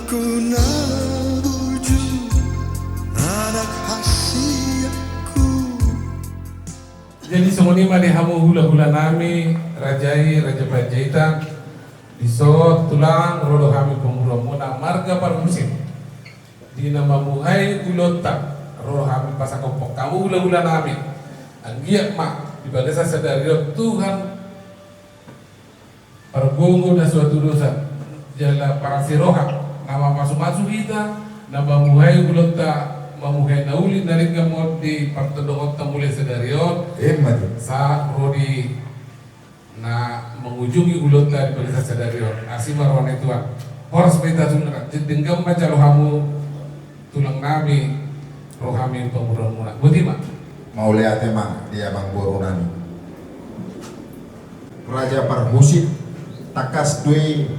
Ku nabuju anak hasilku. Jadi semuanya mah hamu hula-hula nami Rajai Raja Panjaitan disot tulang rodo kami pemurah marga par musim di nama muhai ulota rodo kami pasakopok kamu hula-hula nami anggiak mak di bagasa sadari Tuhan pergungu dan suatu dosa jala para siroha nama masuk-masuk kita nama muhai ulota mamuhay na uli na rin gamot di pagtudungot na muli sa dariyon sa rodi na mengujungi ulot na di sa dariyon asing marwan ito horas may tasunod dinggam pa siya rohamu tulang nami rohami pemurah muna buti ma mau lihat emang dia bang borunani Raja Parhusit takas dui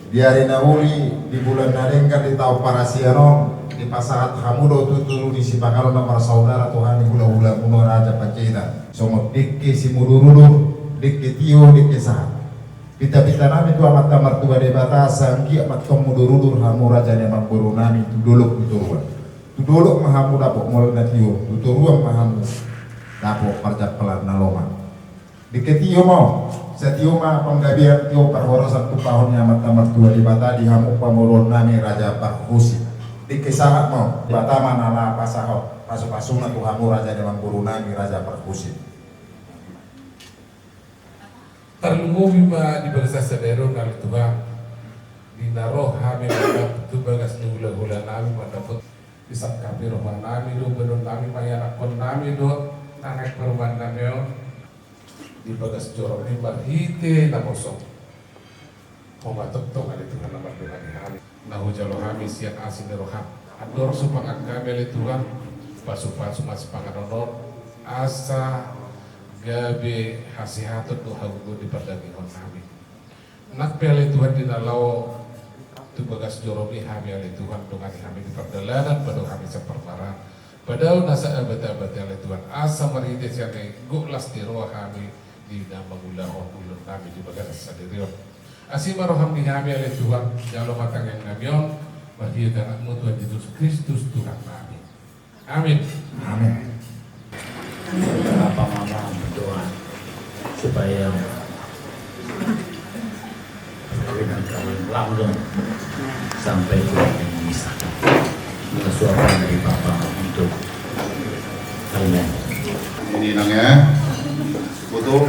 diari nauli di bulan narengka di tau parasianon di pasahat hamudo tuturu di sipakaro nama saudara Tuhan hula-hula kuno Raja Panjaitan somot dikke si mudurudur dikke tio dikke sahat pita-pita nami tu amat tamar tua de batasa angki amat tom mudurudur hamu Raja nemang borunami tudolok tuturuan tudolok mahamu dapok mol na tio tuturuan mahamu dapok parjak pelat naloma dikke tio mau setio ma penggabian tio perhorosan tu tahunnya amat tamar tua de bata di hamu pamulon nami Raja Parhusit di kisah mau batama nala pasahot pasuk-pasukna tuhamu Raja Dewan Burunami Raja Parhusit terlumumi ma di bagasa sadero nal Tuhan di naroh kami pada tu bagas hula-hula nami pada put isap kami rumah nami do benon nami payanak pon nami do nanek perumahan nami di bagas jorong ni barhite na kosong pematok-tok ada Tuhan nama Tuhan di hari nahu jalo kami siang asin roham ador supangan kami oleh Tuhan pasu-pasu masih pangadonon asa gabe hasihatut tu hagu di perdagi kami nak oleh Tuhan di nalau tu bagas joromi kami oleh Tuhan dengan kami di perdalanan pada kami sepertara padahal nasa abad-abad oleh Tuhan asa marides yang guklas di roh kami di nama ulahon ulun kami di bagas sadirion asima roham di kami oleh Tuhan jalo matang yang ngamion bagi anakmu Tuhan Yesus Kristus Tuhan kami amin amin Bapak Mama berdoa supaya perkawinan kalian langgeng sampai Tuhan yang memisahkan dengan suapan dari Bapak untuk kalian ini nangnya foto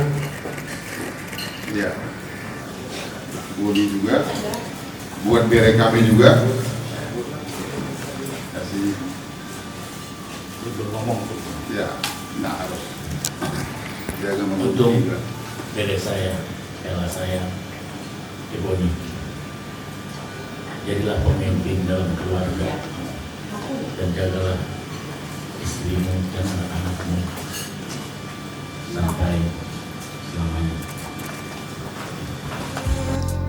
ya Budi juga buat bere kami juga kasih ngomong ya nah harus jaga untuk juga bere saya, Ella saya, Ibu Boni jadilah pemimpin dalam keluarga dan jagalah istrimu dan anak-anakmu sampai selamanya.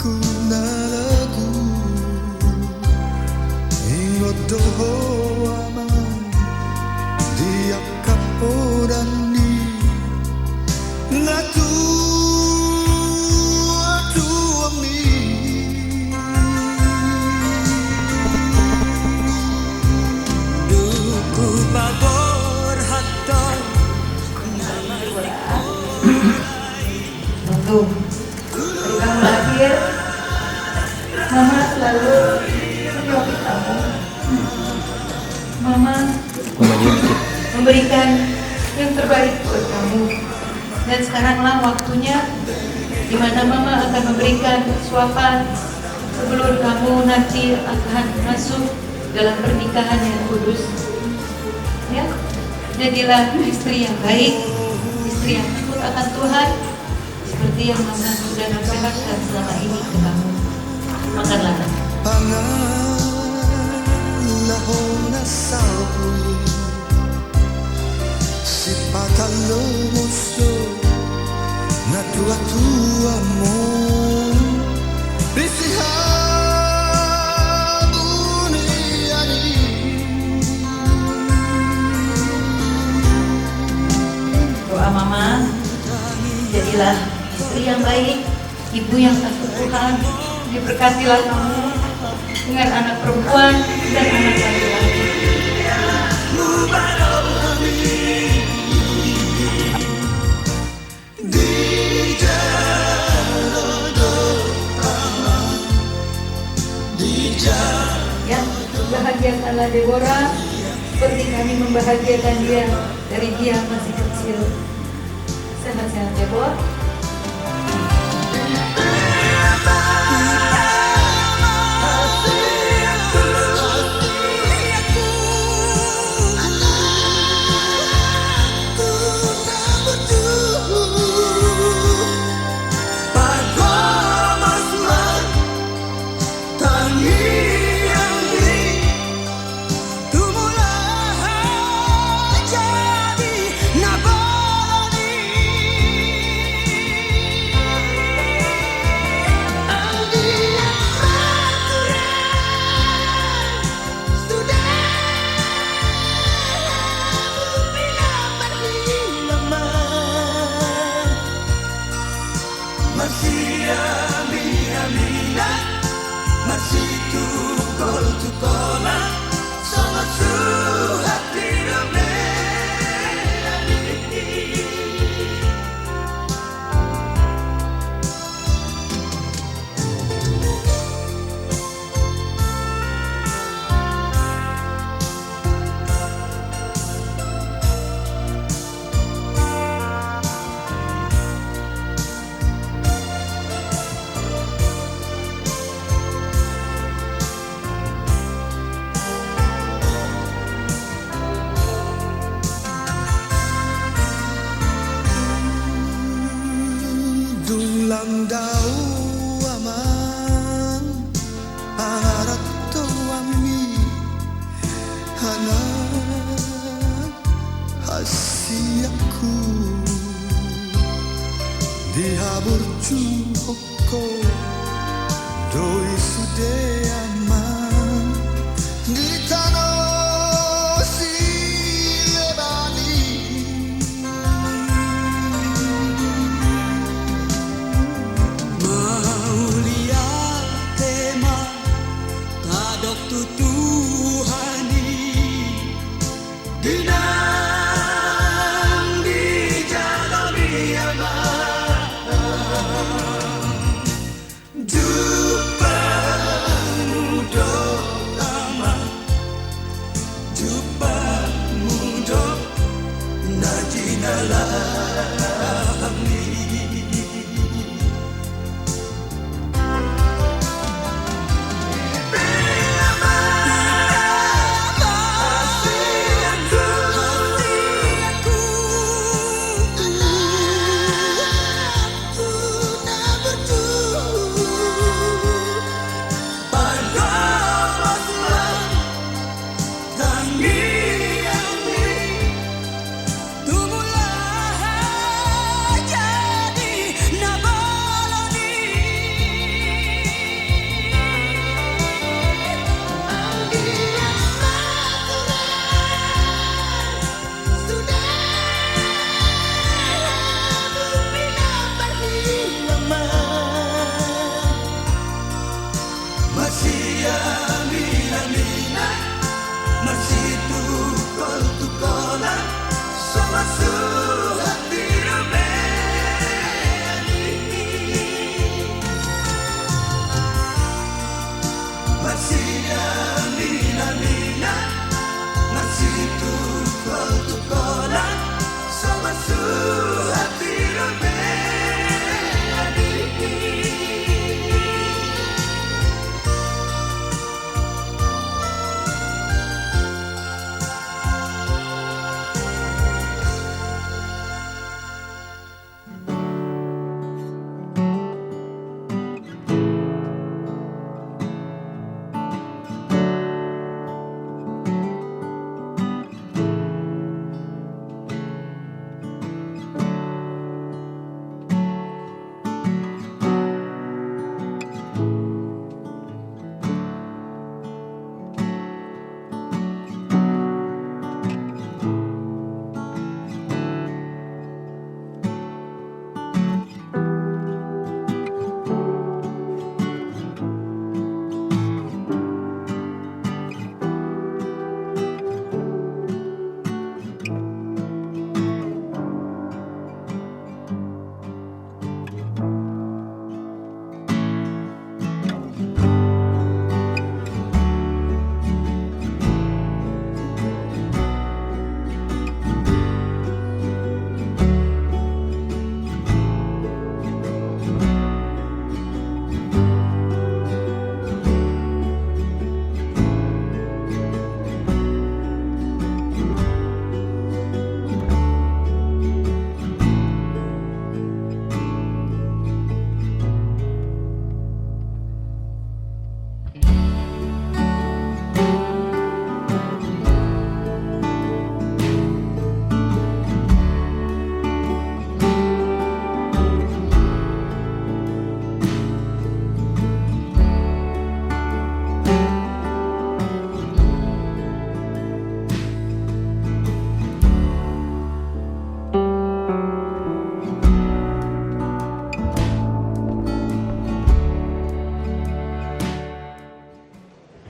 Ku nalagu ingot doho aman dia kapodani natu atuami duku babor hatta Untuk kamu lahir, Mama selalu menyuapi kamu. Mama memberikan yang terbaik buat kamu. Dan sekaranglah waktunya di mana Mama akan memberikan suapan sebelum kamu nanti akan masuk dalam pernikahan yang kudus. Ya, jadilah istri yang baik, istri yang takut akan Tuhan, seperti yang Mama sudah nasihatkan selama ini ke kamu. Makanlah. Pangalahona sawi si patalo musto na tua mo Doa Mama, jadilah istri yang baik, ibu yang takut Tuhan, diberkatilah kamu dengan anak perempuan dan anak laki-laki. Ya, bahagiakanlah Deborah seperti kami membahagiakan dia dari dia masih kecil. Sehat-sehat Deborah. Dulang dau aman arat tuami anak hasiaku dihabur cuhoko doi sude aman di tanah silebani Maulia tema tadok tutuhani dinang di jalan Jupang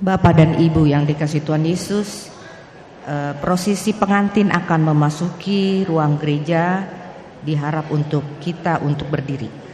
Bapak dan Ibu yang dikasihi Tuhan Yesus, prosesi pengantin akan memasuki ruang gereja. Diharap untuk kita untuk berdiri.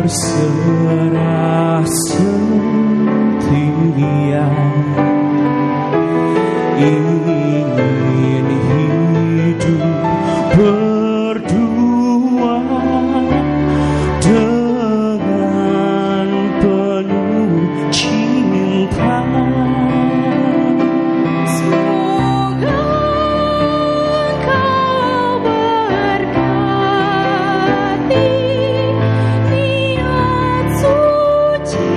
berserah setia, ingin hidup berdua dengan penuh cinta. Semoga Kau berkati niat suci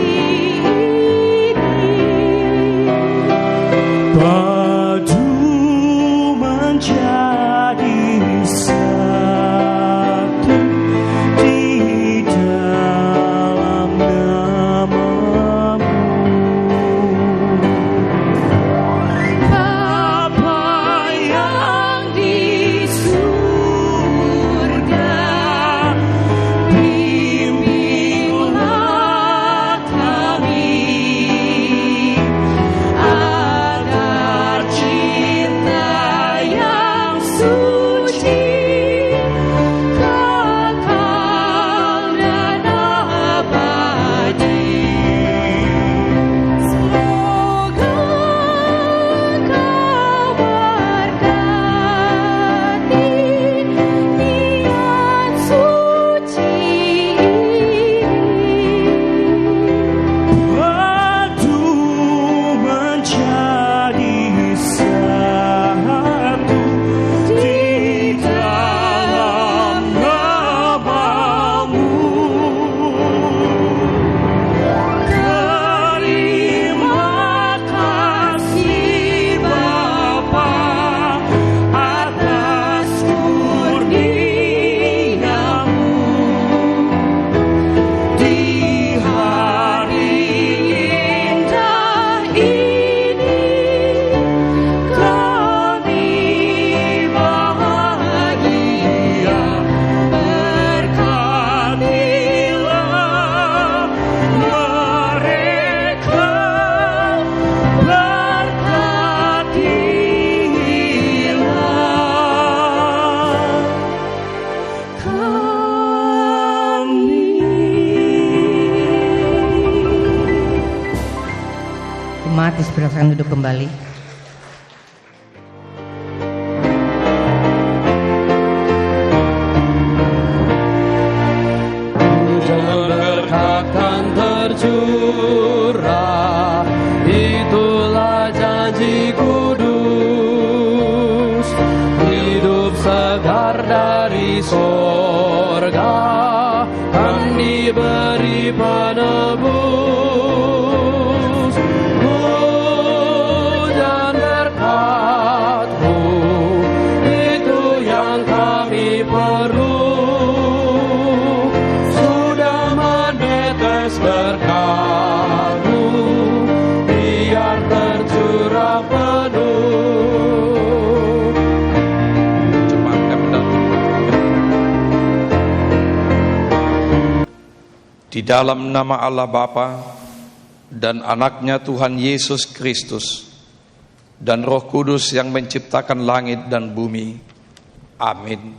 ini, padu menjadi satu di dalam nama-Mu. Bapa yang di surga, bimbinglah kami agar cinta yang suci kekal dan abadi. Semoga Kau berkati niat suci ini, Padu menjadi satu di dalam nama-Mu. Terima kasih Bapa atas kurnia-Mu di hari indah ini. Kami bahagia, berkatilah mereka, berkatilah kami. Jemaat dipersilakan duduk kembali. Hujan berkat kan tercurah, itulah janji kudus. Hidup segar dari sorga kan diberi penebus. Hujan berkat-Mu, itu yang kami perlu. Sudah menetes berkat-Mu, biar tercurah penuh. Di dalam nama Allah Bapa dan anaknya Tuhan Yesus Kristus dan Roh Kudus yang menciptakan langit dan bumi. Amin.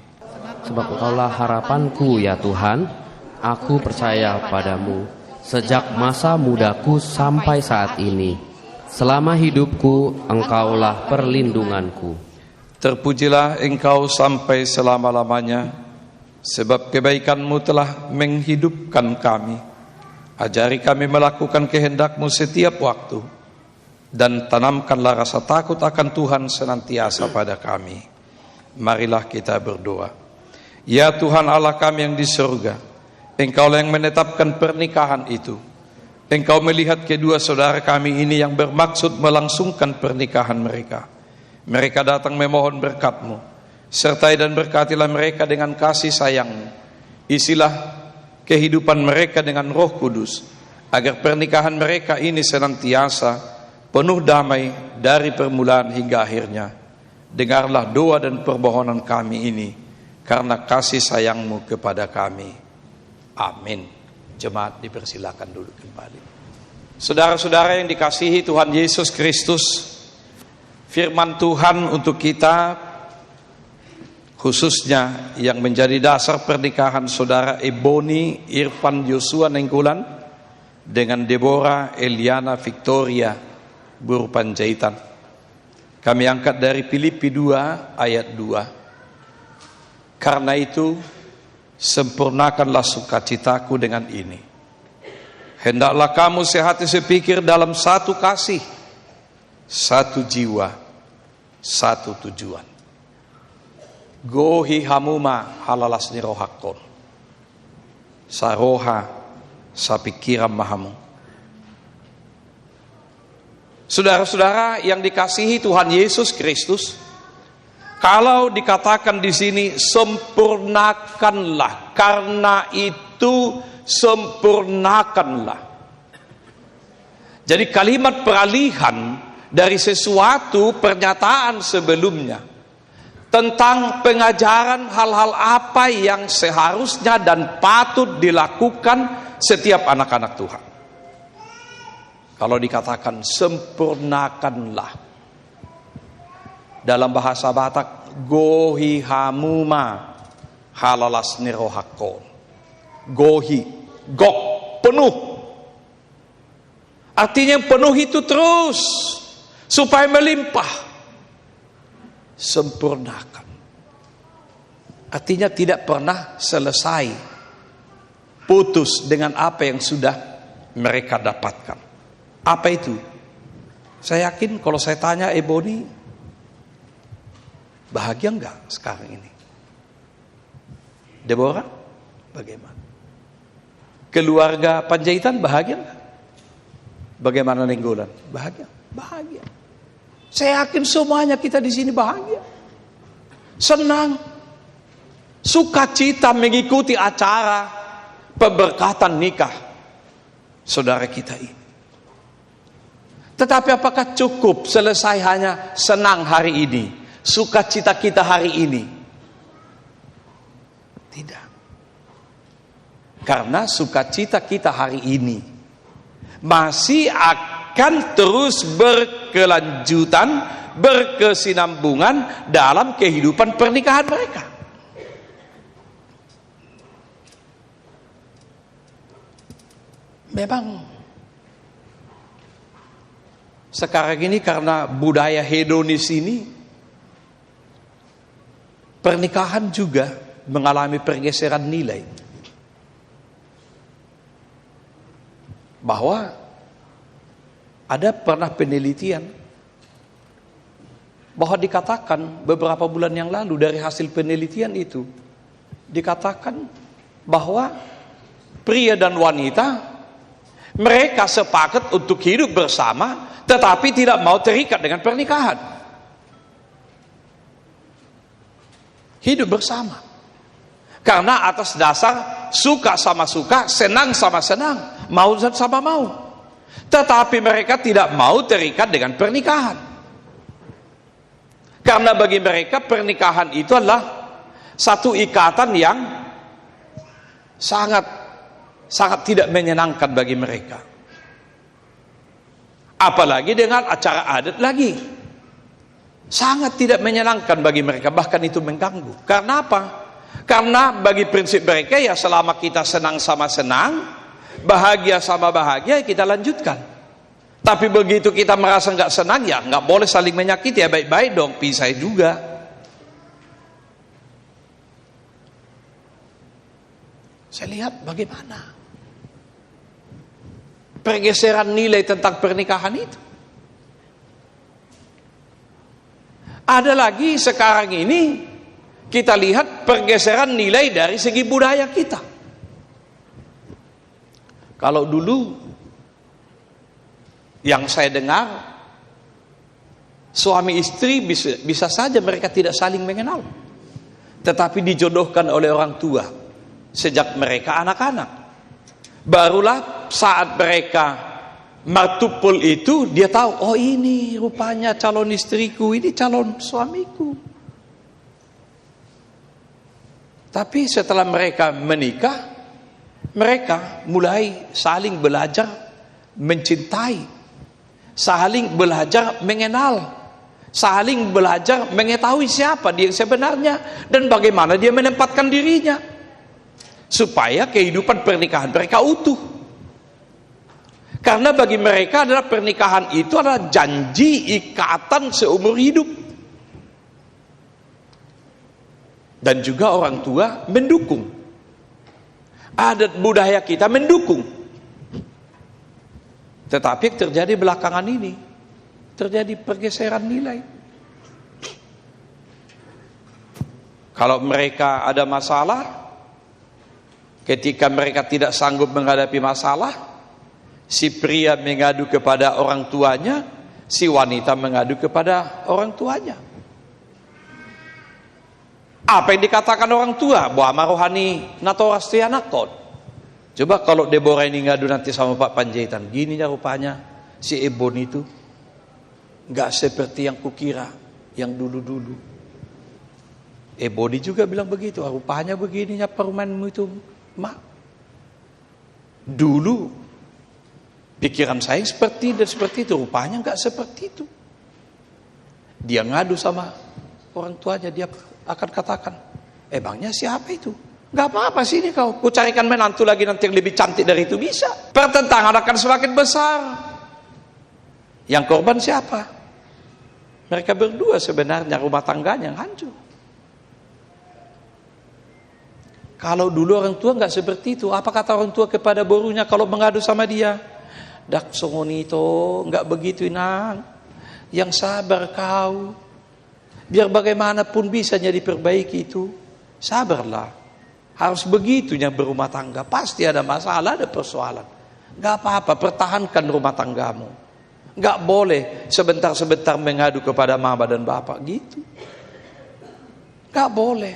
Sebab Engkaulah harapanku ya Tuhan, aku percaya padamu sejak masa mudaku sampai saat ini. Selama hidupku Engkaulah perlindunganku. Terpujilah Engkau sampai selama-lamanya. Sebab kebaikan-Mu telah menghidupkan kami. Ajari kami melakukan kehendak-Mu setiap waktu, dan tanamkanlah rasa takut akan Tuhan senantiasa pada kami. Marilah kita berdoa. Ya Tuhan Allah kami yang di surga, Engkaulah yang menetapkan pernikahan itu. Engkau melihat kedua saudara kami ini yang bermaksud melangsungkan pernikahan mereka. Mereka datang memohon berkat-Mu. Sertai dan berkatilah mereka dengan kasih sayang-Mu. Isilah kehidupan mereka dengan Roh Kudus, agar pernikahan mereka ini senantiasa penuh damai dari permulaan hingga akhirnya. Dengarlah doa dan permohonan kami ini, karena kasih sayang-Mu kepada kami. Amin. Jemaat dipersilakan duduk kembali. Saudara-saudara yang dikasihi Tuhan Yesus Kristus, firman Tuhan untuk kita, khususnya yang menjadi dasar pernikahan saudara Ebony Irfan Yosua Nenggolan dengan Deborah Eliana Victoria Buru Panjaitan. Kami angkat dari Filipi 2 ayat 2. Karena itu sempurnakanlah sukacitaku dengan ini. Hendaklah kamu sehati sepikir dalam satu kasih, satu jiwa, satu tujuan. Gohi hamuma halalas nirohakon. Saroha sapikiram mahamu. Saudara-saudara yang dikasihi Tuhan Yesus Kristus, kalau dikatakan di sini sempurnakanlah, karena itu sempurnakanlah. Jadi kalimat peralihan dari sesuatu pernyataan sebelumnya tentang pengajaran hal-hal apa yang seharusnya dan patut dilakukan setiap anak-anak Tuhan. Kalau dikatakan sempurnakanlah, dalam bahasa Batak gohi hamuma halalas nirohakon. Gohi, gok, penuh. Artinya penuh itu terus supaya melimpah. Sempurnakan. Artinya tidak pernah selesai, putus dengan apa yang sudah mereka dapatkan. Apa itu? Saya yakin kalau saya tanya Ebony, bahagia enggak sekarang ini? Deborah, bagaimana? Keluarga Panjaitan bahagia enggak? Bagaimana Nenggolan? Bahagia? Bahagia. Saya yakin semuanya kita di sini bahagia. Senang. Sukacita mengikuti acara pemberkatan nikah saudara kita ini. Tetapi apakah cukup selesai hanya senang hari ini, sukacita kita hari ini? Tidak. Karena sukacita kita hari ini masih akan terus berkelanjutan, berkesinambungan dalam kehidupan pernikahan mereka. Memang sekarang ini karena budaya hedonis ini, pernikahan juga mengalami pergeseran nilai. Bahwa ada pernah penelitian bahwa dikatakan beberapa bulan yang lalu dari hasil penelitian itu, dikatakan bahwa pria dan wanita mereka sepakat untuk hidup bersama, tetapi tidak mau terikat dengan pernikahan. Hidup bersama karena atas dasar suka sama suka, senang sama senang, mau sama mau. Tetapi mereka tidak mau terikat dengan pernikahan. Karena bagi mereka pernikahan itu adalah satu ikatan yang sangat tidak menyenangkan bagi mereka. Apalagi dengan acara adat lagi. Sangat tidak menyenangkan bagi mereka, bahkan itu mengganggu. Karena apa? Karena bagi prinsip mereka ya selama kita senang sama senang, bahagia sama bahagia, kita lanjutkan. Tapi begitu kita merasa nggak senang, ya nggak boleh saling menyakiti, ya baik-baik dong, pisah juga. Saya lihat bagaimana pergeseran nilai tentang pernikahan itu. Ada lagi sekarang ini kita lihat pergeseran nilai dari segi budaya kita. Kalau dulu yang saya dengar, suami istri bisa saja mereka tidak saling mengenal, tetapi dijodohkan oleh orang tua sejak mereka anak-anak. Barulah saat mereka martupul itu, dia tahu, oh ini rupanya calon istriku, ini calon suamiku. Tapi setelah mereka menikah, mereka mulai saling belajar mencintai, saling belajar mengenal, saling belajar mengetahui siapa dia sebenarnya dan bagaimana dia menempatkan dirinya, supaya kehidupan pernikahan mereka utuh. Karena bagi mereka adalah pernikahan itu adalah janji ikatan seumur hidup. Dan juga orang tua mendukung. Adat budaya kita mendukung. Tetapi terjadi belakangan ini, terjadi pergeseran nilai. Kalau mereka ada masalah, ketika mereka tidak sanggup menghadapi masalah, si pria mengadu kepada orang tuanya, si wanita mengadu kepada orang tuanya. Apa yang dikatakan orang tua? Bahwa rohani natorastianakon. Coba kalau Deborah ini ngadu nanti sama Pak Panjaitan, gini ya rupanya si Ebon itu nggak seperti yang kukira, yang dulu-dulu. Eboni juga bilang begitu, rupanya begininya permainmu itu, Mak. Dulu pikiran saya seperti dan seperti itu, rupanya nggak seperti itu. Dia ngadu sama orang tuanya, dia akan katakan, emangnya siapa itu? Gak apa-apa sini kau, ku carikan menantu lagi nanti yang lebih cantik dari itu, bisa. Pertentangan akan semakin besar. Yang korban siapa? Mereka berdua sebenarnya, rumah tangganya yang hancur. Kalau dulu orang tua gak seperti itu, apa kata orang tua kepada borunya kalau mengadu sama dia? Dak songonito, gak begitu inang, yang sabar kau. Biar bagaimanapun bisanya diperbaiki itu, sabarlah. Harus begitunya berumah tangga. Pasti ada masalah, ada persoalan. Gak apa-apa, pertahankan rumah tanggamu. Gak boleh sebentar-sebentar mengadu kepada mama dan bapak gitu. Gak boleh.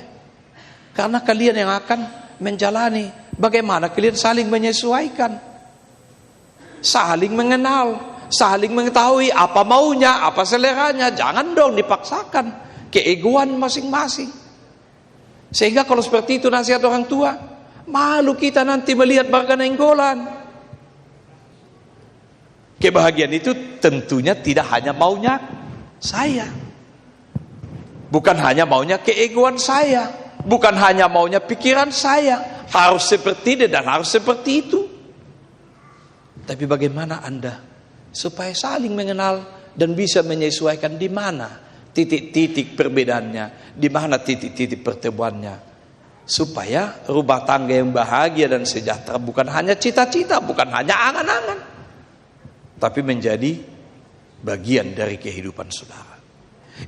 Karena kalian yang akan menjalani bagaimana kalian saling menyesuaikan, saling mengenal, saling mengetahui apa maunya, apa seleranya. Jangan dong dipaksakan, keegoan masing-masing. Sehingga kalau seperti itu nasihat orang tua, malu kita nanti melihat warga nenggolan. Kebahagiaan itu tentunya tidak hanya maunya saya, bukan hanya maunya keegoan saya, bukan hanya maunya pikiran saya. Harus seperti ini dan harus seperti itu. Tapi bagaimana Anda supaya saling mengenal dan bisa menyesuaikan di mana titik-titik perbedaannya, di mana titik-titik pertemuannya, supaya rumah tangga yang bahagia dan sejahtera bukan hanya cita-cita, bukan hanya angan-angan, tapi menjadi bagian dari kehidupan saudara.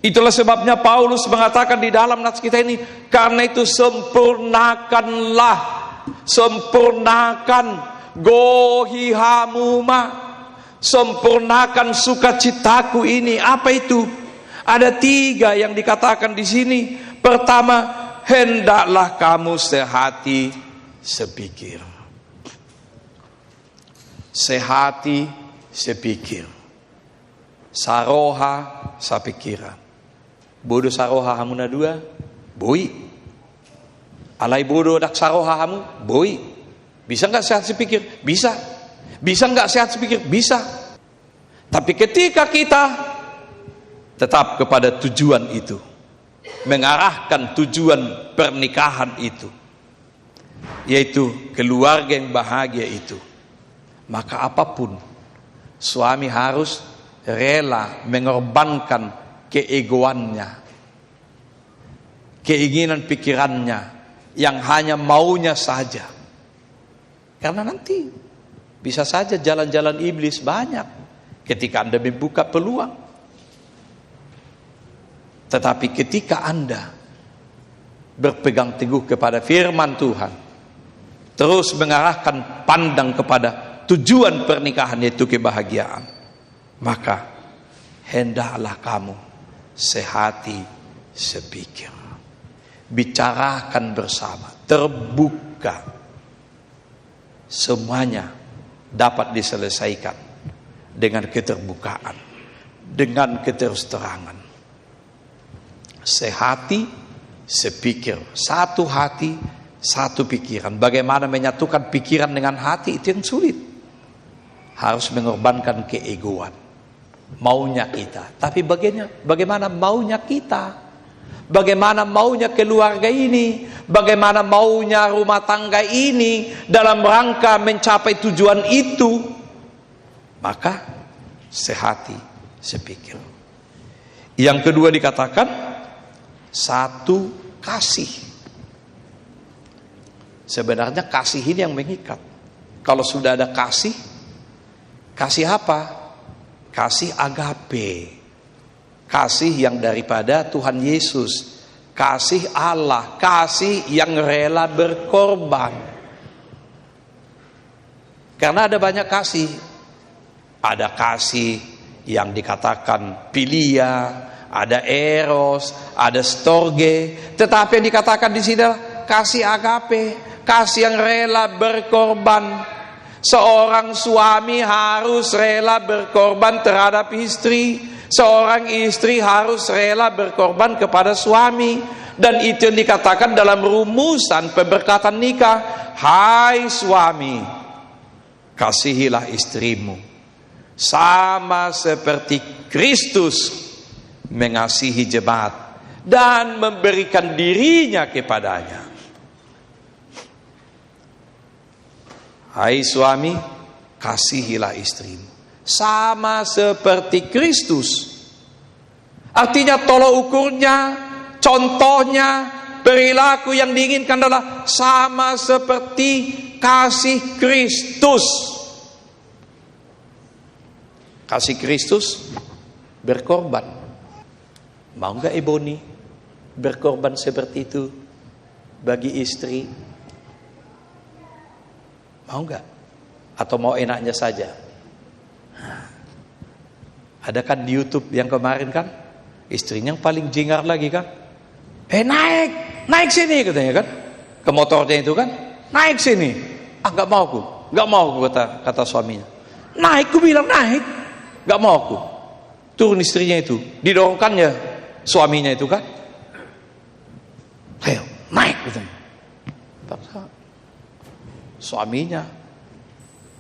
Itulah sebabnya Paulus mengatakan di dalam nats kita ini, karena itu sempurnakanlah, sempurnakan gohihamuma, sempurnakan sukacitaku ini. Apa itu? Ada 3 yang dikatakan di sini. Pertama, hendaklah kamu sehati sepikir. Sehati sepikir. Saroha sapikiran. Bodo saroha hamuna 2, boi. Alai bodo dak saroha hamu, boi. Bisa enggak sehat sepikir? Bisa. Bisa enggak sehat sepikir? Bisa. Tapi ketika kita tetap kepada tujuan itu, mengarahkan tujuan pernikahan itu, yaitu keluarga yang bahagia itu, maka apapun suami harus rela mengorbankan keegoannya, keinginan pikirannya yang hanya maunya saja, Karena nanti bisa saja jalan-jalan iblis banyak ketika Anda membuka peluang. Tetapi ketika Anda berpegang teguh kepada firman Tuhan, terus mengarahkan pandang kepada tujuan pernikahan, yaitu kebahagiaan, maka hendaklah kamu sehati sepikir, bicarakan bersama, terbuka, semuanya dapat diselesaikan dengan keterbukaan, dengan keterus terangan. Sehati sepikir, satu hati satu pikiran. Bagaimana menyatukan pikiran dengan hati, itu yang sulit. Harus mengorbankan keegoan, maunya kita. Tapi bagaimana maunya kita? Bagaimana maunya keluarga ini? Bagaimana maunya rumah tangga ini dalam rangka mencapai tujuan itu? Maka sehati sepikir. Yang kedua dikatakan satu kasih. Sebenarnya kasih ini yang mengikat. Kalau sudah ada kasih, kasih apa? Kasih agape. Kasih yang daripada Tuhan Yesus. Kasih Allah. Kasih yang rela berkorban. Karena ada banyak kasih. Ada kasih yang dikatakan philia, ada eros, ada storge. Tetapi yang dikatakan di sini adalah kasih agape, kasih yang rela berkorban. Seorang suami harus rela berkorban terhadap istri. Seorang istri harus rela berkorban kepada suami. Dan itu yang dikatakan dalam rumusan pemberkatan nikah. Hai suami, kasihilah istrimu sama seperti Kristus mengasihi jemaat dan memberikan dirinya kepadanya. Hai suami, kasihilah istrimu sama seperti Kristus. Artinya tolok ukurnya, contohnya, perilaku yang diinginkan adalah sama seperti kasih Kristus. Kasih Kristus berkorban. Mau nggak Ebony berkorban seperti itu bagi istri? Mau nggak? Atau mau enaknya saja? Ada kan di YouTube yang kemarin kan, istrinya yang paling jingar lagi kan, naik sini katanya kan, ke motornya itu kan, naik sini. Nggak mau aku kata suaminya. Naik, ku bilang naik, nggak mau aku. Turun istrinya itu, didorongkannya suaminya itu kan, ayo naik katanya. Paksa suaminya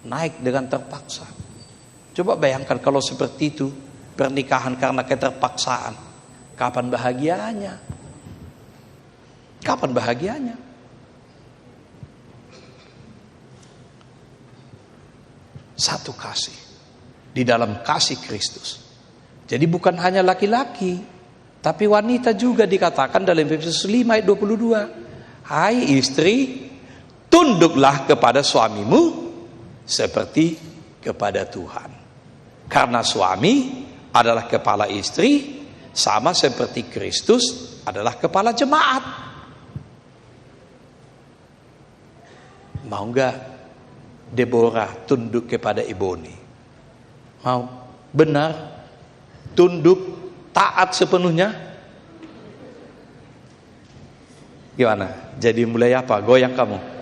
naik dengan terpaksa. Coba bayangkan kalau seperti itu pernikahan karena keterpaksaan, kapan bahagianya? Kapan bahagianya? Satu kasih di dalam kasih Kristus. Jadi bukan hanya laki-laki, tapi wanita juga dikatakan dalam Efesus 5 ayat 22. Hai istri, tunduklah kepada suamimu seperti kepada Tuhan. Karena suami adalah kepala istri, sama seperti Kristus adalah kepala jemaat. Mau enggak Deborah tunduk kepada Ebony? Mau? Benar? Tunduk, taat sepenuhnya? Gimana? Jadi mulai apa? Goyang kamu?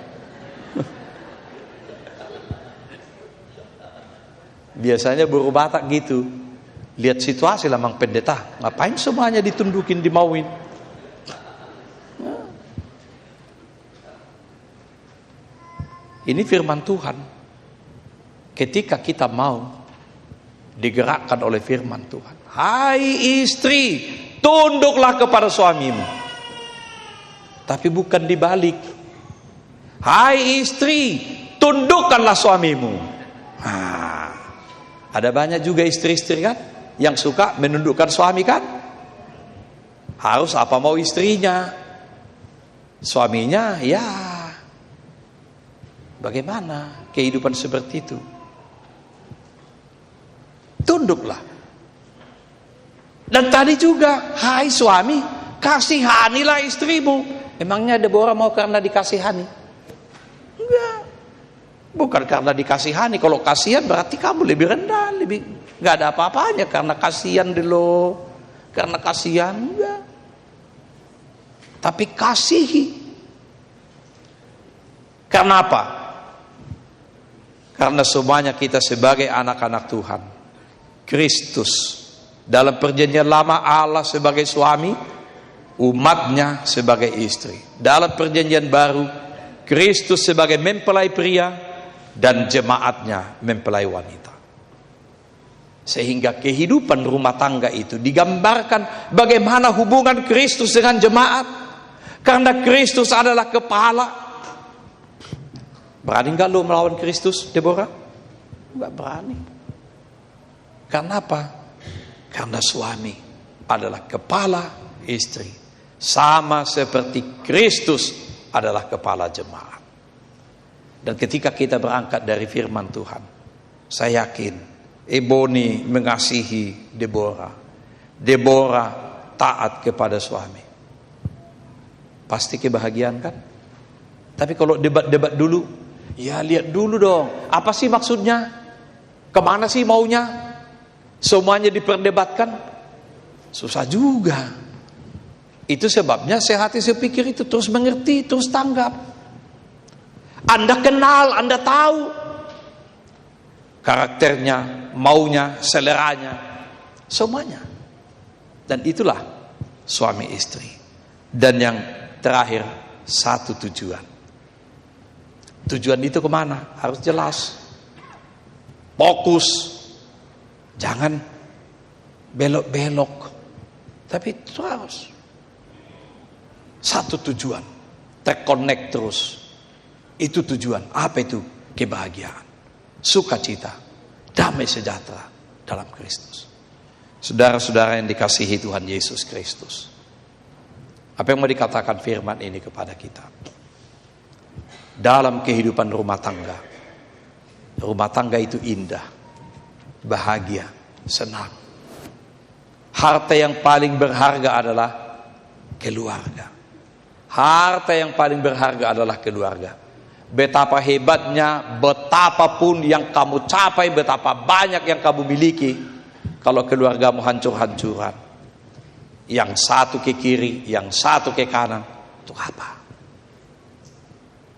Biasanya buru Batak gitu. Lihat situasi lah Mang Pendeta. Ngapain semuanya ditundukin, dimauin? Ini firman Tuhan. Ketika kita mau digerakkan oleh firman Tuhan. Hai istri, tunduklah kepada suamimu. Tapi bukan dibalik. Hai istri, tundukkanlah suamimu. Ada banyak juga istri-istri kan yang suka menundukkan suami kan. Harus apa mau istrinya. Suaminya ya Bagaimana kehidupan seperti itu? Tunduklah. Dan tadi juga, hai suami, kasihanilah istrimu. Emangnya Deborah mau karena dikasihani? Enggak. Bukan karena dikasihani. Kalau kasihan berarti kamu lebih rendah, nggak ada apa-apanya karena kasihan dulu. Karena kasihan enggak. Tapi kasihi. Karena apa? Karena semuanya kita sebagai anak-anak Tuhan. Kristus dalam perjanjian lama Allah sebagai suami, umatnya sebagai istri. Dalam perjanjian baru, Kristus sebagai mempelai pria dan jemaatnya mempelai wanita. Sehingga kehidupan rumah tangga itu digambarkan bagaimana hubungan Kristus dengan jemaat. Karena Kristus adalah kepala. Berani nggak lo melawan Kristus, Deborah? Nggak berani. Karena apa? Karena suami adalah kepala istri. Sama seperti Kristus adalah kepala jemaat. Dan ketika kita berangkat dari firman Tuhan, saya yakin Ebony mengasihi Deborah. Deborah taat kepada suami. Pasti kebahagiaan kan? Tapi kalau debat-debat dulu, ya lihat dulu dong. Apa sih maksudnya? Kemana sih maunya? Semuanya diperdebatkan. Susah juga. Itu sebabnya sehati sepikir itu terus mengerti, terus tanggap. Anda kenal, Anda tahu karakternya, maunya, seleranya, semuanya. Dan itulah suami istri. Dan yang terakhir, satu tujuan. Tujuan itu kemana? Harus jelas. Fokus. Jangan belok-belok. Tapi terus. Satu tujuan. Terconnect terus. Itu tujuan. Apa itu? Kebahagiaan. Sukacita. Damai sejahtera dalam Kristus. Saudara-saudara yang dikasihi Tuhan Yesus Kristus. Apa yang mau dikatakan firman ini kepada kita? Dalam kehidupan rumah tangga. Rumah tangga itu indah. Bahagia. Senang. Harta yang paling berharga adalah keluarga. Harta yang paling berharga adalah keluarga. Betapa hebatnya, betapapun yang kamu capai, betapa banyak yang kamu miliki, kalau keluargamu hancur-hancuran, yang satu ke kiri, yang satu ke kanan, untuk apa?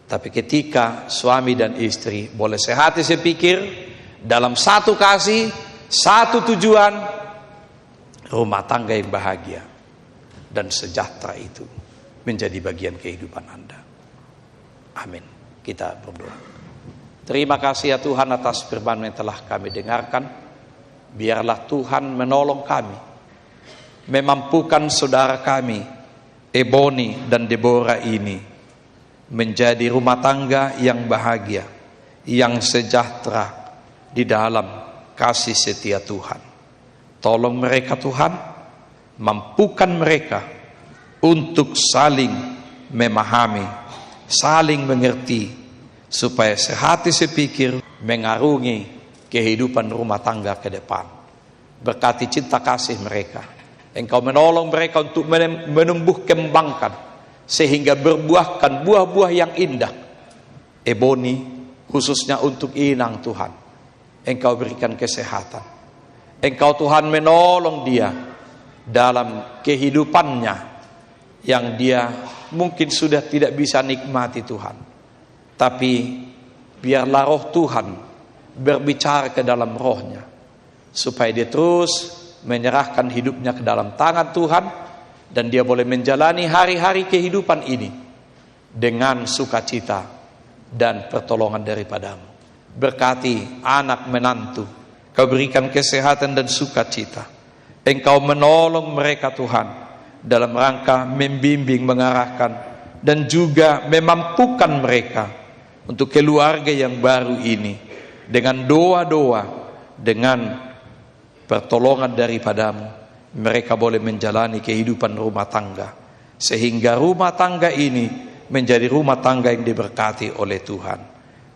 Tapi ketika suami dan istri boleh sehati sepikir, dalam satu kasih, satu tujuan, rumah tangga yang bahagia dan sejahtera itu menjadi bagian kehidupan Anda. Amin. Kita berdoa. Terima kasih ya Tuhan atas firman yang telah kami dengarkan. Biarlah Tuhan menolong kami, memampukan saudara kami, Ebony dan Deborah ini, menjadi rumah tangga yang bahagia, yang sejahtera di dalam kasih setia Tuhan. Tolong mereka Tuhan, mampukan mereka untuk saling memahami, saling mengerti, supaya sehati sepikir mengarungi kehidupan rumah tangga ke depan. Berkati cinta kasih mereka. Engkau menolong mereka untuk menumbuh kembangkan, sehingga berbuahkan buah-buah yang indah. Ebony khususnya untuk Inang Tuhan, Engkau berikan kesehatan. Engkau Tuhan menolong dia dalam kehidupannya yang dia mungkin sudah tidak bisa nikmati Tuhan. Tapi biarlah roh Tuhan berbicara ke dalam rohnya, supaya dia terus menyerahkan hidupnya ke dalam tangan Tuhan, dan dia boleh menjalani hari-hari kehidupan ini dengan sukacita dan pertolongan daripadamu. Berkati anak menantu, Kau berikan kesehatan dan sukacita. Engkau menolong mereka Tuhan dalam rangka membimbing, mengarahkan, dan juga memampukan mereka untuk keluarga yang baru ini dengan doa-doa, dengan pertolongan daripadamu. Mereka boleh menjalani kehidupan rumah tangga, sehingga rumah tangga ini menjadi rumah tangga yang diberkati oleh Tuhan.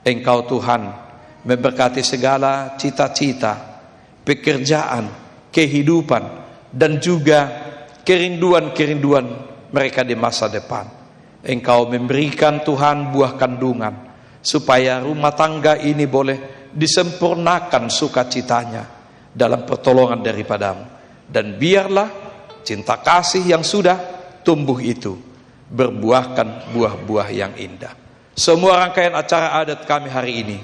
Engkau Tuhan memberkati segala cita-cita, pekerjaan, kehidupan, dan juga kerinduan-kerinduan mereka di masa depan. Engkau memberikan Tuhan buah kandungan, supaya rumah tangga ini boleh disempurnakan sukacitanya dalam pertolongan daripadamu. Dan biarlah cinta kasih yang sudah tumbuh itu berbuahkan buah-buah yang indah. Semua rangkaian acara adat kami hari ini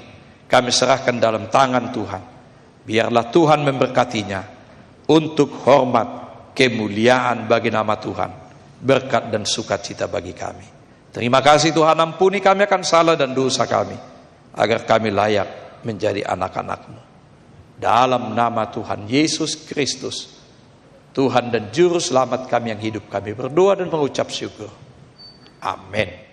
kami serahkan dalam tangan Tuhan. Biarlah Tuhan memberkatinya untuk hormat, kemuliaan bagi nama Tuhan, berkat dan sukacita bagi kami. Terima kasih Tuhan, ampuni kami akan salah dan dosa kami, agar kami layak menjadi anak-anak-Mu. Dalam nama Tuhan Yesus Kristus, Tuhan dan Juru Selamat kami yang hidup, kami berdoa dan mengucap syukur. Amin.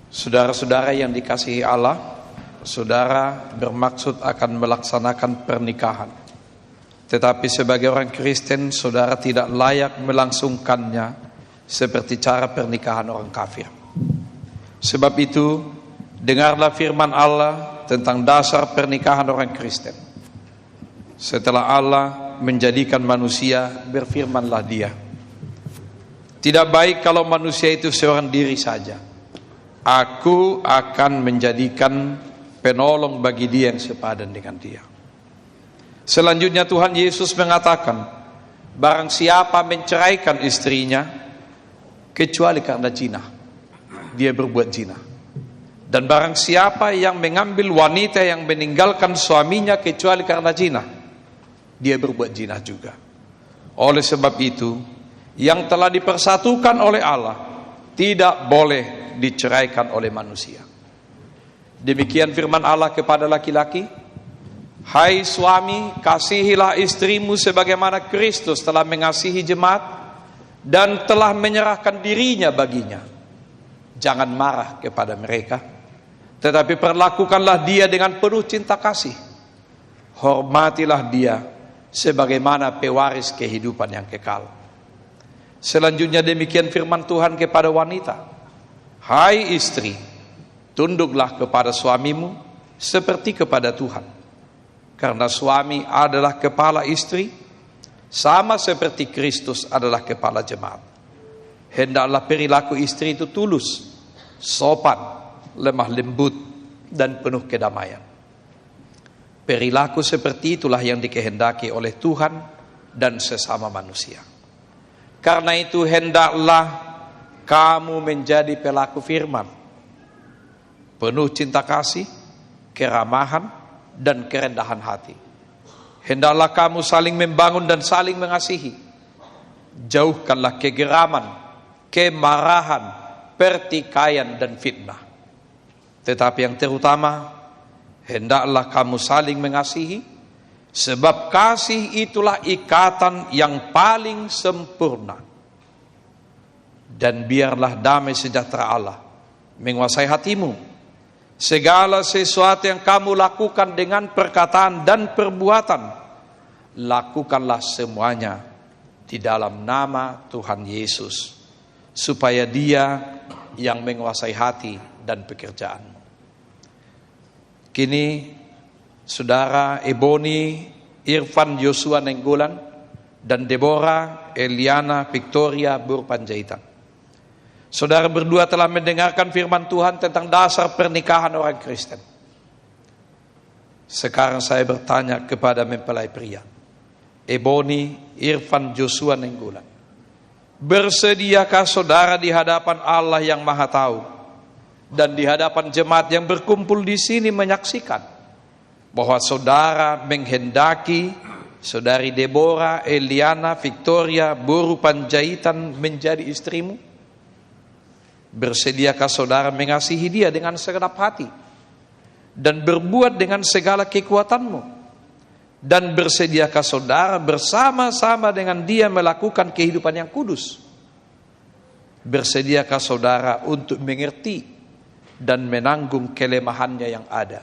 Saudara-saudara yang dikasihi Allah, saudara bermaksud akan melaksanakan pernikahan. Tetapi sebagai orang Kristen, saudara tidak layak melangsungkannya seperti cara pernikahan orang kafir. Sebab itu, dengarlah firman Allah tentang dasar pernikahan orang Kristen. Setelah Allah menjadikan manusia, berfirmanlah Dia, "Tidak baik kalau manusia itu seorang diri saja. Aku akan menjadikan penolong bagi dia yang sepadan dengan dia." Selanjutnya Tuhan Yesus mengatakan, barang siapa menceraikan istrinya kecuali karena zina, dia berbuat zina. Dan barang siapa yang mengambil wanita yang meninggalkan suaminya kecuali karena zina, dia berbuat zina juga. Oleh sebab itu, yang telah dipersatukan oleh Allah tidak boleh diceraikan oleh manusia. Demikian firman Allah kepada laki-laki, "Hai suami, kasihilah istrimu sebagaimana Kristus telah mengasihi jemaat dan telah menyerahkan dirinya baginya. Jangan marah kepada mereka, tetapi perlakukanlah dia dengan penuh cinta kasih. Hormatilah dia sebagaimana pewaris kehidupan yang kekal." Selanjutnya demikian firman Tuhan kepada wanita, "Hai istri, tunduklah kepada suamimu seperti kepada Tuhan. Karena suami adalah kepala istri, sama seperti Kristus adalah kepala jemaat. Hendaklah perilaku istri itu tulus, sopan, lemah lembut, dan penuh kedamaian. Perilaku seperti itulah yang dikehendaki oleh Tuhan dan sesama manusia. Karena itu hendaklah kamu menjadi pelaku firman, penuh cinta kasih, keramahan, dan kerendahan hati. Hendaklah kamu saling membangun dan saling mengasihi. Jauhkanlah kegeraman, kemarahan, pertikaian, dan fitnah. Tetapi yang terutama, hendaklah kamu saling mengasihi, sebab kasih itulah ikatan yang paling sempurna. Dan biarlah damai sejahtera Allah menguasai hatimu. Segala sesuatu yang kamu lakukan dengan perkataan dan perbuatan, lakukanlah semuanya di dalam nama Tuhan Yesus, supaya Dia yang menguasai hati dan pekerjaanmu. Kini saudara Ebony, Irfan Joshua Nenggolan, dan Deborah Eliana Victoria Burpanjaitan, saudara berdua telah mendengarkan firman Tuhan tentang dasar pernikahan orang Kristen. Sekarang saya bertanya kepada mempelai pria, Ebony, Irfan Joshua Nenggolan, bersediakah saudara di hadapan Allah yang Maha Tahu dan di hadapan jemaat yang berkumpul di sini menyaksikan bahwa saudara menghendaki saudari Deborah Eliana Victoria Burpanjaitan menjadi istrimu? Bersediakah saudara mengasihi dia dengan segenap hati dan berbuat dengan segala kekuatanmu? Dan bersediakah saudara bersama-sama dengan dia melakukan kehidupan yang kudus? Bersediakah saudara untuk mengerti dan menanggung kelemahannya yang ada?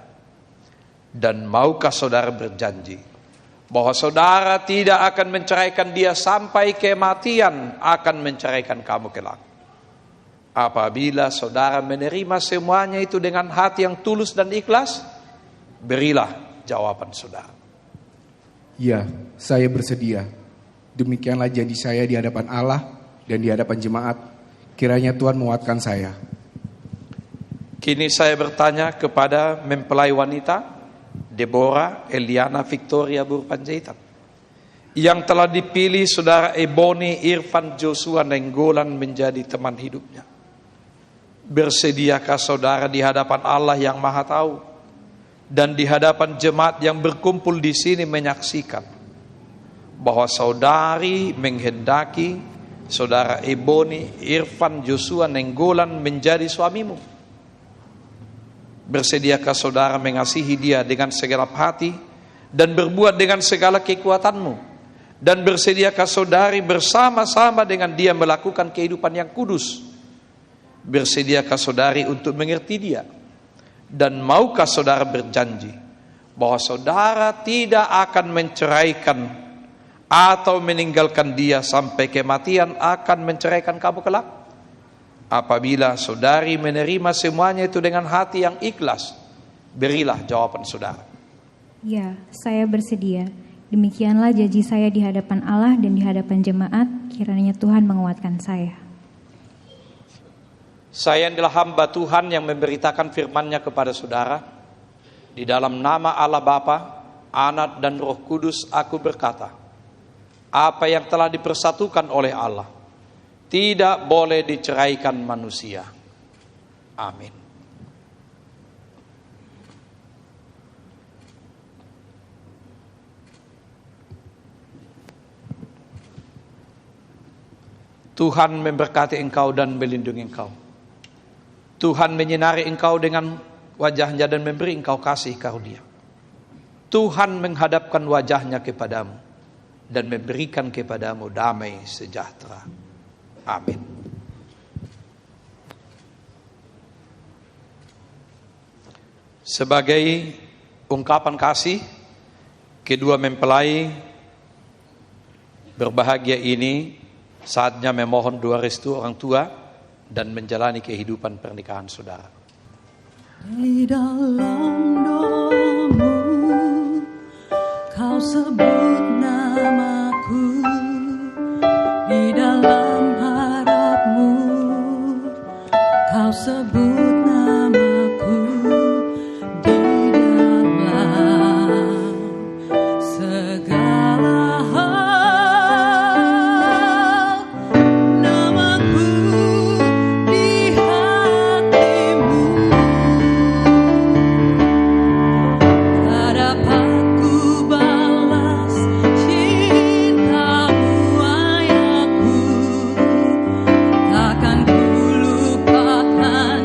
Dan maukah saudara berjanji bahwa saudara tidak akan menceraikan dia sampai kematian akan menceraikan kamu kelak? Apabila saudara menerima semuanya itu dengan hati yang tulus dan ikhlas, berilah jawaban saudara. Ya, saya bersedia. Demikianlah janji saya di hadapan Allah dan di hadapan jemaat. Kiranya Tuhan menguatkan saya. Kini saya bertanya kepada mempelai wanita, Deborah Eliana Victoria Burpanjaitan, yang telah dipilih saudara Ebony Irfan Joshua Nenggolan menjadi teman hidupnya. Bersediakah saudara di hadapan Allah yang Maha Tahu dan di hadapan jemaat yang berkumpul di sini menyaksikan bahwa saudari menghendaki saudara Ebony Irfan Joshua Nenggolan menjadi suamimu? Bersediakah saudara mengasihi dia dengan segenap hati dan berbuat dengan segala kekuatanmu? Dan bersediakah saudari bersama-sama dengan dia melakukan kehidupan yang kudus? Bersediakah saudari untuk mengerti dia? Dan maukah saudara berjanji bahwa saudara tidak akan menceraikan atau meninggalkan dia sampai kematian akan menceraikan kamu kelak? Apabila saudari menerima semuanya itu dengan hati yang ikhlas, berilah jawaban saudara. Ya, saya bersedia. Demikianlah janji saya di hadapan Allah dan di hadapan jemaat, kiranya Tuhan menguatkan saya. Saya adalah hamba Tuhan yang memberitakan firman-Nya kepada saudara. Di dalam nama Allah Bapa, Anak dan Roh Kudus aku berkata, apa yang telah dipersatukan oleh Allah tidak boleh diceraikan manusia. Amin. Tuhan memberkati engkau dan melindungi engkau. Tuhan menyinari engkau dengan wajah-Nya dan memberi engkau kasih karunia. Tuhan menghadapkan wajah-Nya kepadamu dan memberikan kepadamu damai sejahtera. Amin. Sebagai ungkapan kasih, kedua mempelai berbahagia ini saatnya memohon doa restu orang tua dan menjalani kehidupan pernikahan saudara. Di dalam doamu kau sebut namaku, di dalam harapmu kau sebut namaku, di dalam segala hal namaku di hatimu. Tak dapat ku balas cintamu ayahku, takkan ku lupakan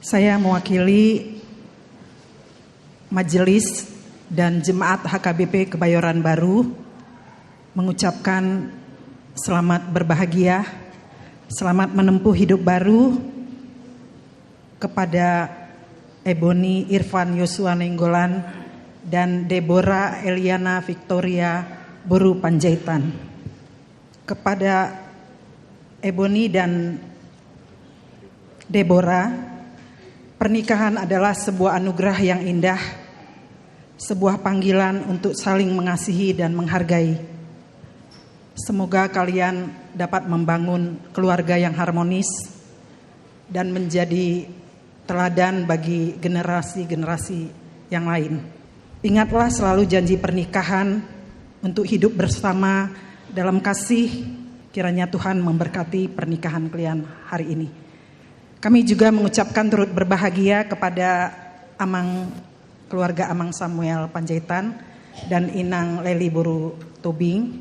Saya mewakili Majelis dan Jemaat HKBP Kebayoran Baru mengucapkan selamat berbahagia, selamat menempuh hidup baru kepada Ebony Irfan Yosua Nainggolan dan Deborah Eliana Victoria Buru Panjaitan. Kepada Ebony dan Deborah, pernikahan adalah sebuah anugerah yang indah, sebuah panggilan untuk saling mengasihi dan menghargai. Semoga kalian dapat membangun keluarga yang harmonis dan menjadi teladan bagi generasi-generasi yang lain. Ingatlah selalu janji pernikahan untuk hidup bersama dalam kasih. Kiranya Tuhan memberkati pernikahan kalian hari ini. Kami juga mengucapkan turut berbahagia kepada keluarga Amang Samuel Panjaitan dan Inang Leli Buru Tobing,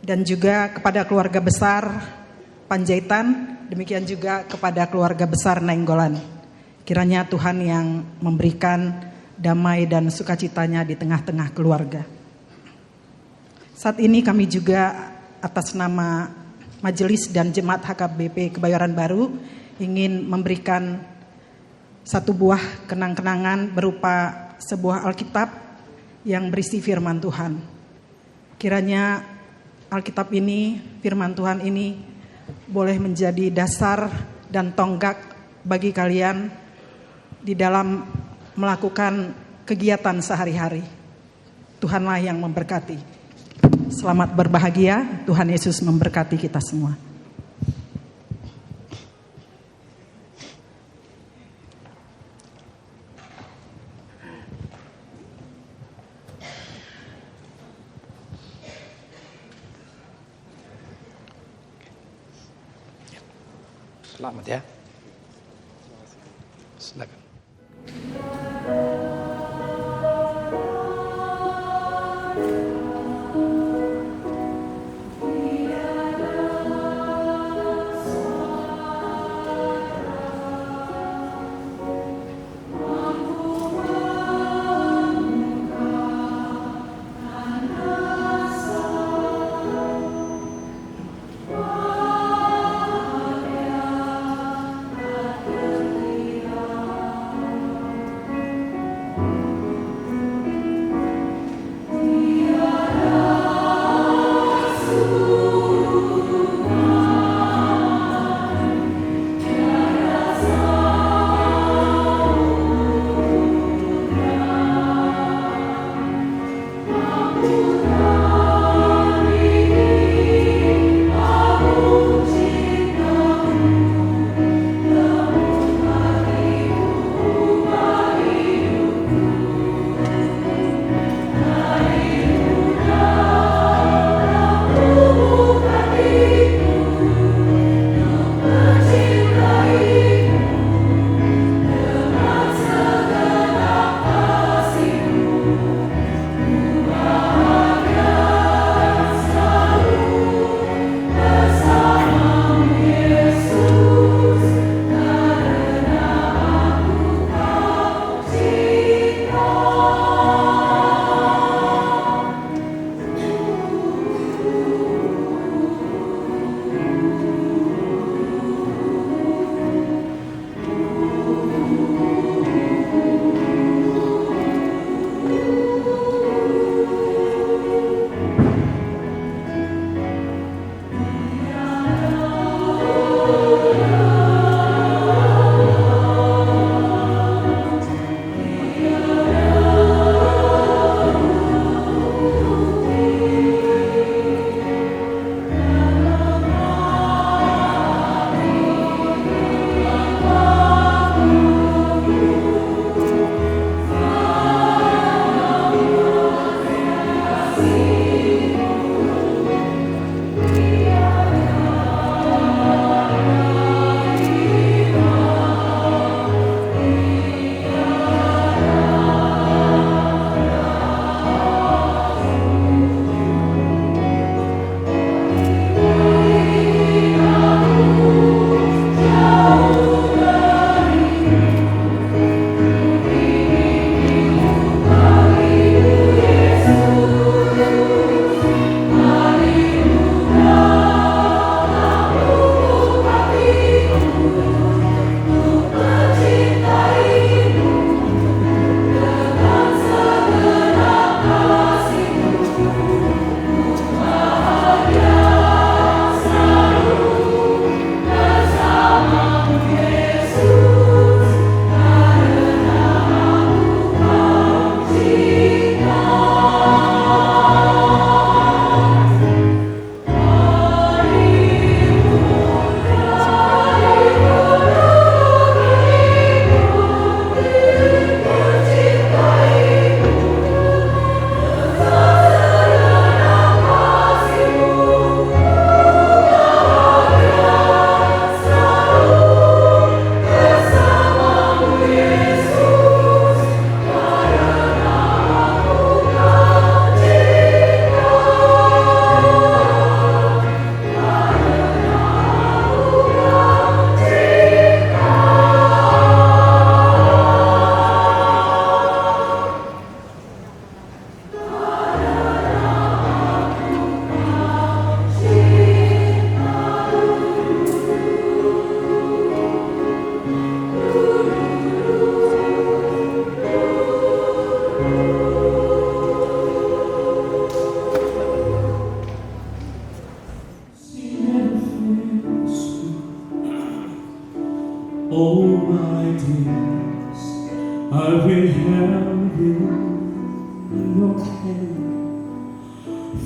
dan juga kepada keluarga besar Panjaitan, demikian juga kepada keluarga besar Nainggolan. Kiranya Tuhan yang memberikan damai dan sukacitanya di tengah-tengah keluarga. Saat ini kami juga atas nama Majelis dan Jemaat HKBP Kebayoran Baru ingin memberikan satu buah kenang-kenangan berupa sebuah Alkitab yang berisi firman Tuhan. Kiranya Alkitab ini, firman Tuhan ini boleh menjadi dasar dan tonggak bagi kalian di dalam melakukan kegiatan sehari-hari. Tuhanlah yang memberkati. Selamat berbahagia, Tuhan Yesus memberkati kita semua. Selamat ya. Silakan. Hallelujah.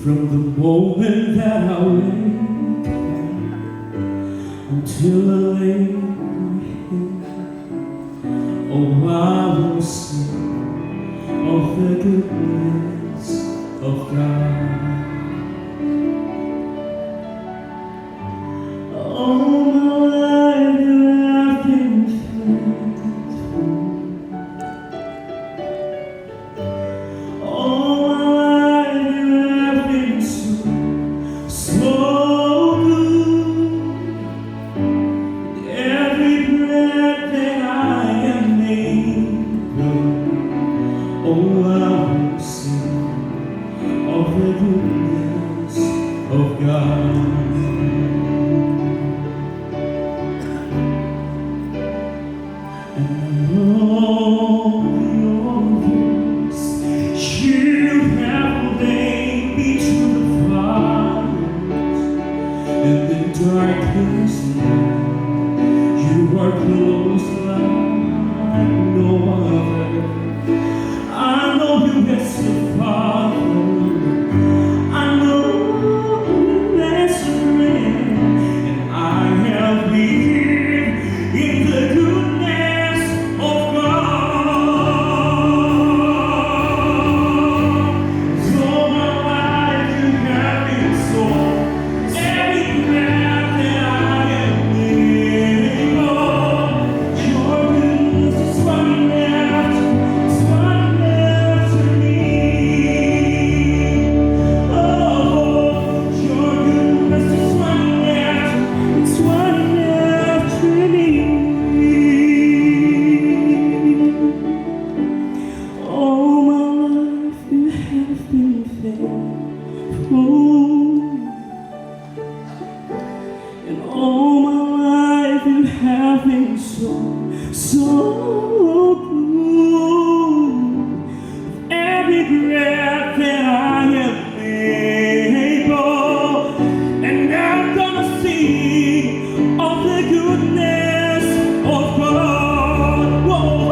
From the moment that I wake until I lay my head, oh, I will sing of the goodness of God. All my life you have been faithful. All my life you have been so good. Every breath that I am able, oh, I will sing of the goodness of God. And all your years you have laid me to the fires, and the darkness you are close like no other. I know you as the Father, I know you as a friend, and I have believed in the goodness of God. All my life you have been so. Every breath that I am able, your goodness is running after me. Oh, your goodness is running after me. All my life you have been faithful, and all my life you have been so good. Every breath that I am able, and I'm gonna sing of the goodness of God. Whoa,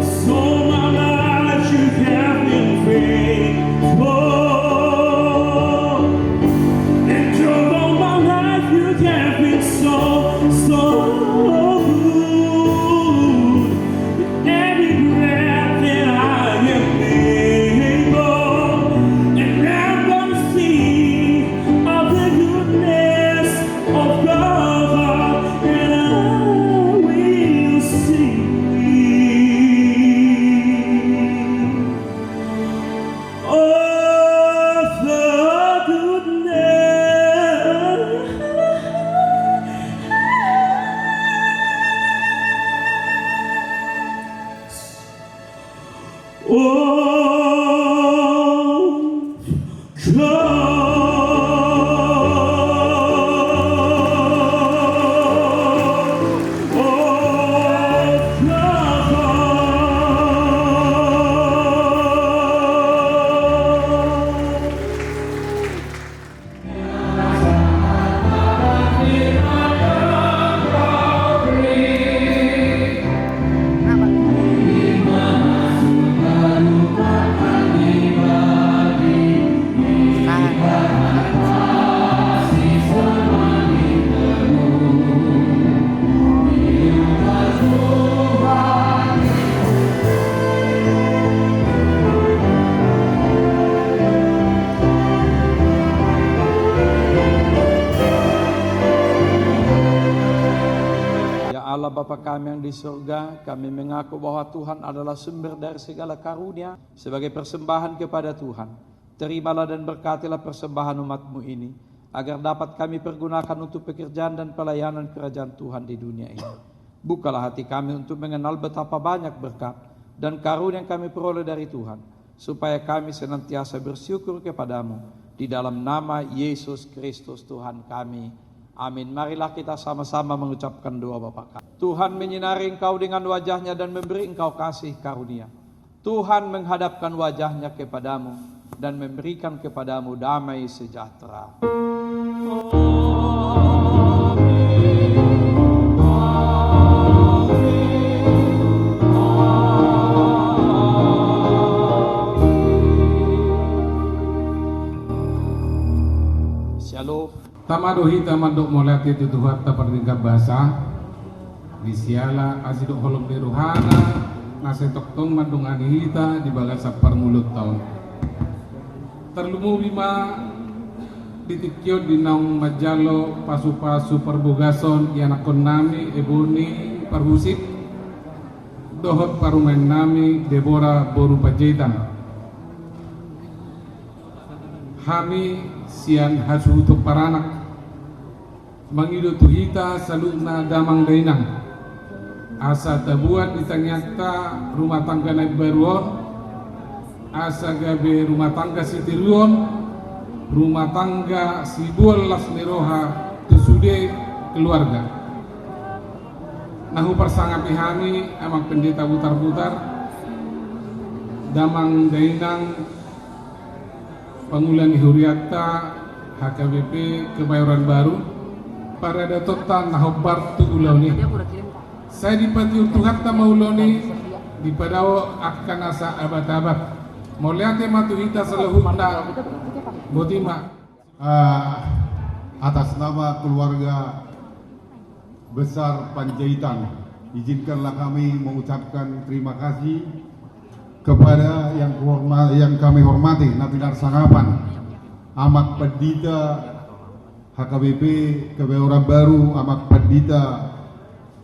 so my life you have been faithful, and all my life you have been so good. Every breath that I am able, and I'm gonna sing of the goodness of God, and I will sing of the Allah Bapa kami yang di surga, kami mengaku bahwa Tuhan adalah sumber dari segala karunia. Sebagai persembahan kepada Tuhan, terimalah dan berkatilah persembahan umat-Mu ini, agar dapat kami pergunakan untuk pekerjaan dan pelayanan kerajaan Tuhan di dunia ini. Bukalah hati kami untuk mengenal betapa banyak berkat dan karunia yang kami peroleh dari Tuhan, supaya kami senantiasa bersyukur kepadamu. Di dalam nama Yesus Kristus Tuhan kami. Amin. Marilah kita sama-sama mengucapkan doa Bapa kami. Tuhan menyinari engkau dengan wajahnya dan memberi engkau kasih karunia. Tuhan menghadapkan wajahnya kepadamu dan memberikan kepadamu damai sejahtera. Tamadohi tamadok molat itu Tuhan tapertingkap bahasa Disiala asidok holom di ruhana Nasetok tong madung anihita di bagasa permulut tahun Terlumu bima ditikyo di naung majalo pasu-pasu perbogason Yanakon nami eboni perhusik Dohot parumen nami Deborah boru pajetan Hami sian hasu untuk paranak Mangido tuhita salutna damang dainang Asa tabuan ditanyata rumah tangga naik baruon Asa gabe rumah tangga sitiruon Rumah tangga sibual las niroha tusude keluarga Nahu persangapi hami amang pendeta putar-putar Damang dainang Pangulan Huriata HKBP Kebayoran Baru para datotan nahobar tu uloni saya dipati utuhat ta mauloni di padawo akan asa abad-abad moliate matu hita salahunda botima atas nama keluarga besar Panjaitan izinkanlah kami mengucapkan terima kasih kepada yang kami hormati Nabilar Sangapan Amak Pendita HKBP Kebayoran Baru Amak Pendita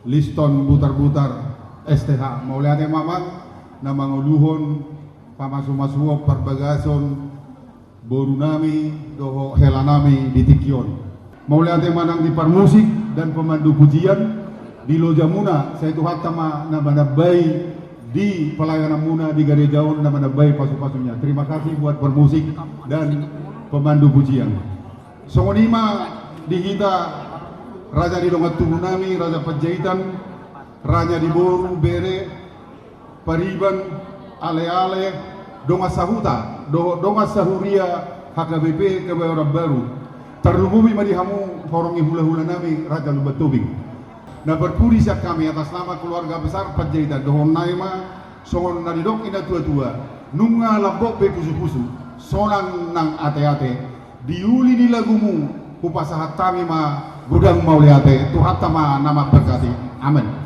Liston Butar-Butar STH Mauliane Mamat nama nguluhon pamasumasuo perbagason borunami doho helanami di Tikyon Mauliane manang di parmusik dan pemandu pujian di Lojamuna saya tuhan tama nama nabai di pelayanan Muna di Garejaon nama nabai pasu-pasunya. Terima kasih buat permusik dan pemandu pujian. Songonima di kita Raja di Dongat Turunami, Raja Panjaitan, Raja di Boru, Bere, Pariban, Ale-Ale, Dongat Sahuta, Dongat Sahuria, HKBP Kebayoran Baru. Terlumumi madihamu horongi hula-hula nami Raja Lubat Tubing. Nah berpuri siap kami atas nama keluarga besar Panjaitan dohon naima songon nadidok ina tua-tua nunga lambok be pusu-pusu sonang nang ate-ate diuli di lagumu kupasahat tami ma gudang mauliate tuhat tama nama berkati amin.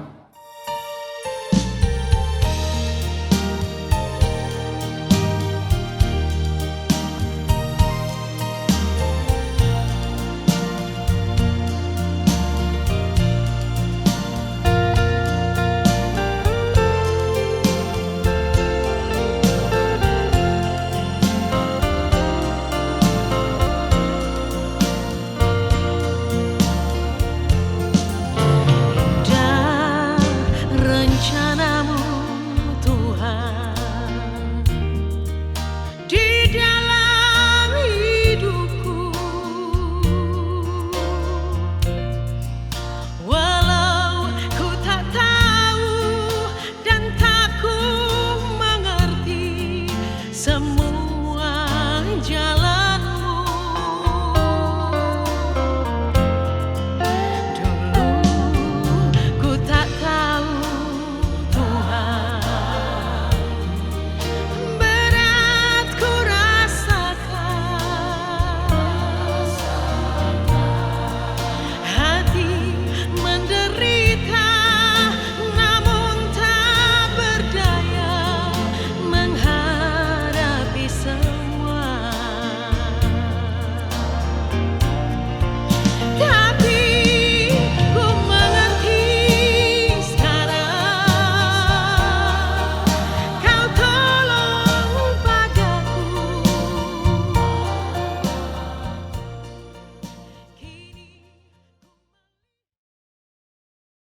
Semua